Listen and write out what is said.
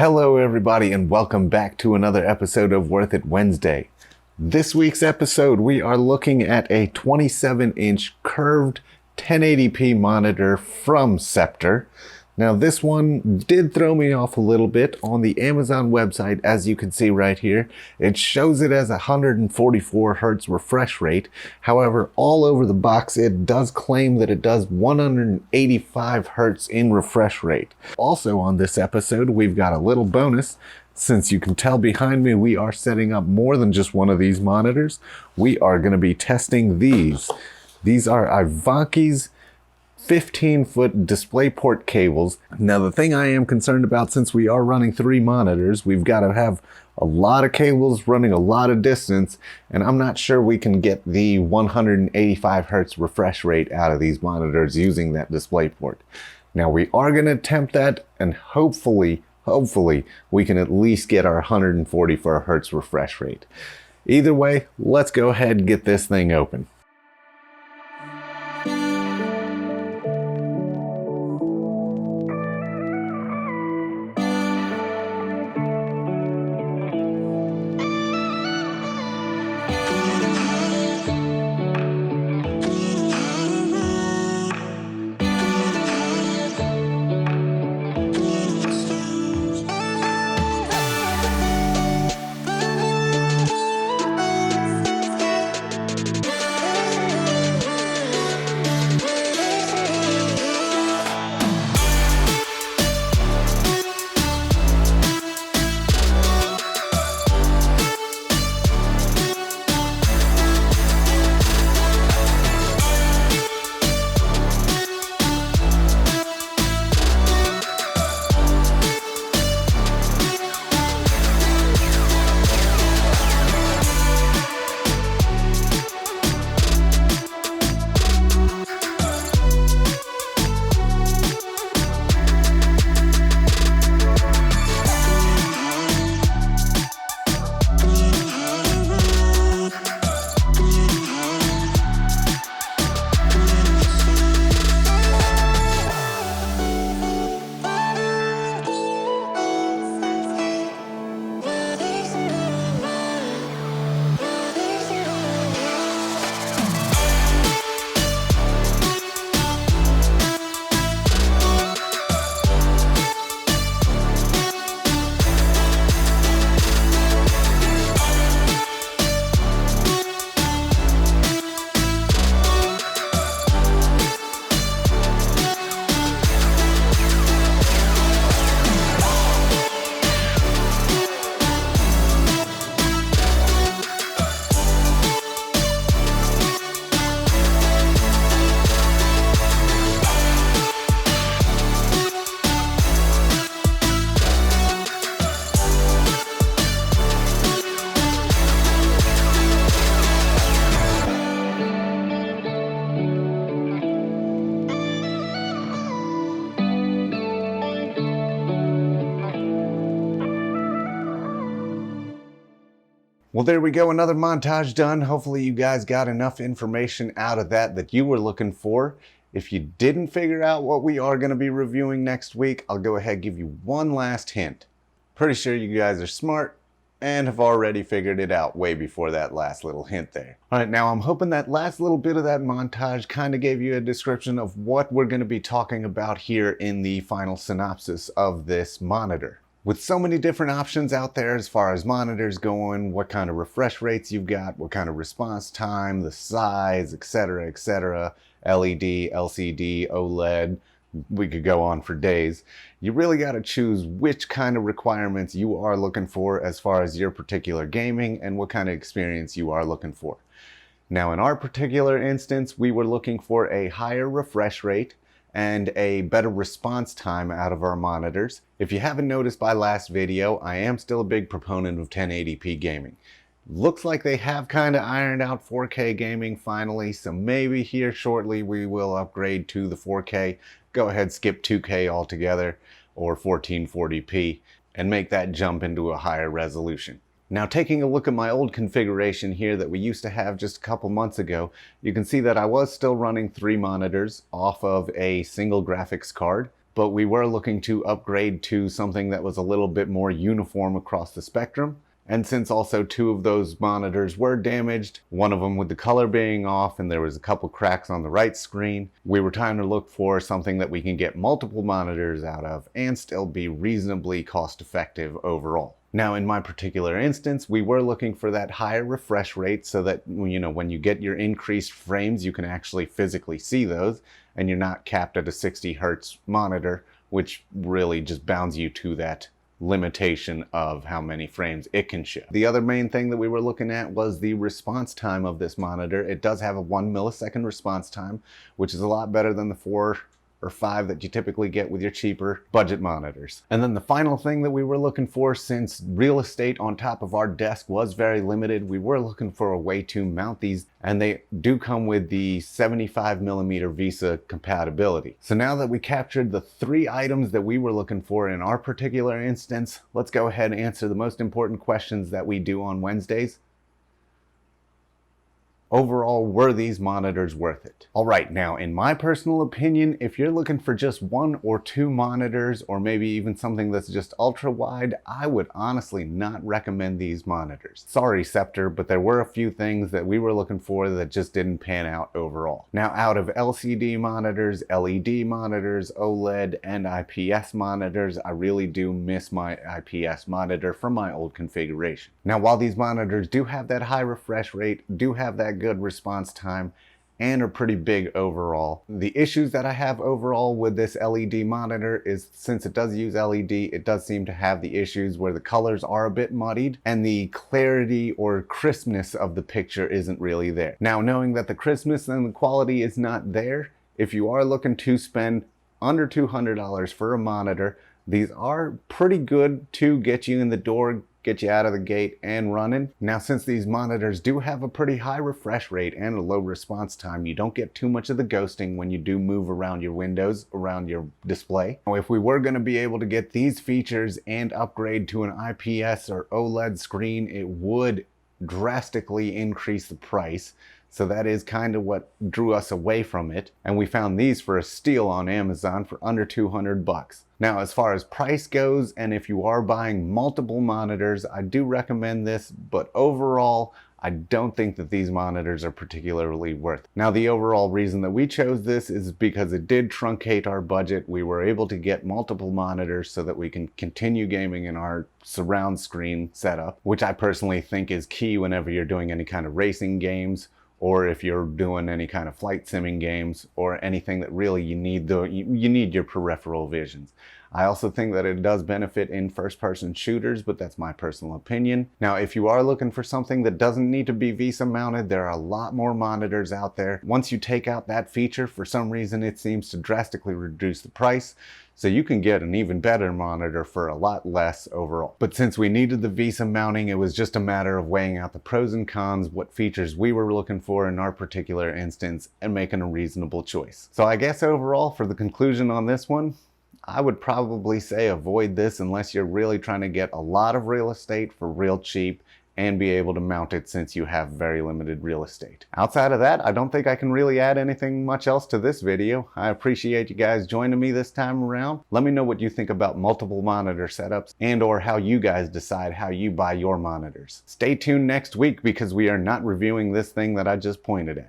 Hello everybody and welcome back to another episode of Worth It Wednesday. This week's episode we are looking at a 27-inch curved 1080p monitor from Sceptre. Now this one did throw me off a little bit. On the Amazon website, as you can see right here, it shows it as 144 Hz refresh rate. However, all over the box it does claim that it does 185 Hz in refresh rate. Also on this episode we've got a little bonus. Since you can tell behind me we are setting up more than just one of these monitors. We are going to be testing these. These are Ivanki's 15-foot DisplayPort cables. Now the thing I am concerned about, since we are running 3 monitors, we've got to have a lot of cables running a lot of distance, and I'm not sure we can get the 185 Hz refresh rate out of these monitors using that DisplayPort. Now we are going to attempt that, and hopefully we can at least get our 144 Hz refresh rate. Either way, let's go ahead and get this thing open. Well, there we go, another montage done. Hopefully you guys got enough information out of that you were looking for. If you didn't figure out what we are going to be reviewing next week, I'll go ahead and give you one last hint. Pretty sure you guys are smart and have already figured it out way before that last little hint there. All right, now I'm hoping that last little bit of that montage kind of gave you a description of what we're going to be talking about here in the final synopsis of this monitor. With so many different options out there as far as monitors going, what kind of refresh rates you've got, what kind of response time, the size, etc., LED, LCD, OLED, we could go on for days. You really got to choose which kind of requirements you are looking for as far as your particular gaming and what kind of experience you are looking for. Now in our particular instance, we were looking for a higher refresh rate and a better response time out of our monitors. If you haven't noticed by last video, I am still a big proponent of 1080p gaming. Looks like they have kind of ironed out 4K gaming finally, so maybe here shortly we will upgrade to the 4K, go ahead skip 2K altogether, or 1440p, and make that jump into a higher resolution. Now taking a look at my old configuration here that we used to have just a couple months ago, you can see that I was still running 3 monitors off of a single graphics card, but we were looking to upgrade to something that was a little bit more uniform across the spectrum. And since also 2 of those monitors were damaged, one of them with the color being off and there was a couple cracks on the right screen, we were trying to look for something that we can get multiple monitors out of and still be reasonably cost effective overall. Now in my particular instance, we were looking for that higher refresh rate so that, you know, when you get your increased frames, you can actually physically see those and you're not capped at a 60 Hertz monitor, which really just bounds you to that limitation of how many frames it can show. The other main thing that we were looking at was the response time of this monitor. It does have a 1 millisecond response time, which is a lot better than the 4 or 5 that you typically get with your cheaper budget monitors. And then the final thing that we were looking for, since real estate on top of our desk was very limited, we were looking for a way to mount these, and they do come with the 75mm VESA compatibility. So now that we captured the 3 items that we were looking for in our particular instance, let's go ahead and answer the most important questions that we do on Wednesdays. Overall, were these monitors worth it? All right, now in my personal opinion, if you're looking for just 1 or 2 monitors, or maybe even something that's just ultra wide, I would honestly not recommend these monitors. Sorry, Sceptre, but there were a few things that we were looking for that just didn't pan out overall. Now, out of LCD monitors, LED monitors, OLED, and IPS monitors, I really do miss my IPS monitor from my old configuration. Now, while these monitors do have that high refresh rate, do have that good response time, and are pretty big overall, the issues that I have overall with this LED monitor is, since it does use LED, it does seem to have the issues where the colors are a bit muddied and the clarity or crispness of the picture isn't really there. Now, knowing that the crispness and the quality is not there, if you are looking to spend under $200 for a monitor, these are pretty good to get you in the door, get you out of the gate and running. Now, since these monitors do have a pretty high refresh rate and a low response time, you don't get too much of the ghosting when you do move around your windows, around your display. Now, if we were going to be able to get these features and upgrade to an IPS or OLED screen, it would drastically increase the price. So that is kind of what drew us away from it. And we found these for a steal on Amazon for under 200 bucks. Now, as far as price goes, and if you are buying multiple monitors, I do recommend this, but overall, I don't think that these monitors are particularly worth it. Now, the overall reason that we chose this is because it did truncate our budget. We were able to get multiple monitors so that we can continue gaming in our surround screen setup, which I personally think is key whenever you're doing any kind of racing games, or if you're doing any kind of flight simming games, or anything that really you need your peripheral visions. I also think that it does benefit in first-person shooters, but that's my personal opinion. Now, if you are looking for something that doesn't need to be VESA mounted, there are a lot more monitors out there. Once you take out that feature, for some reason it seems to drastically reduce the price, so you can get an even better monitor for a lot less overall. But since we needed the VESA mounting, it was just a matter of weighing out the pros and cons, what features we were looking for in our particular instance, and making a reasonable choice. So I guess overall, for the conclusion on this one, I would probably say avoid this unless you're really trying to get a lot of real estate for real cheap and be able to mount it since you have very limited real estate. Outside of that, I don't think I can really add anything much else to this video. I appreciate you guys joining me this time around. Let me know what you think about multiple monitor setups and or how you guys decide how you buy your monitors. Stay tuned next week because we are not reviewing this thing that I just pointed at.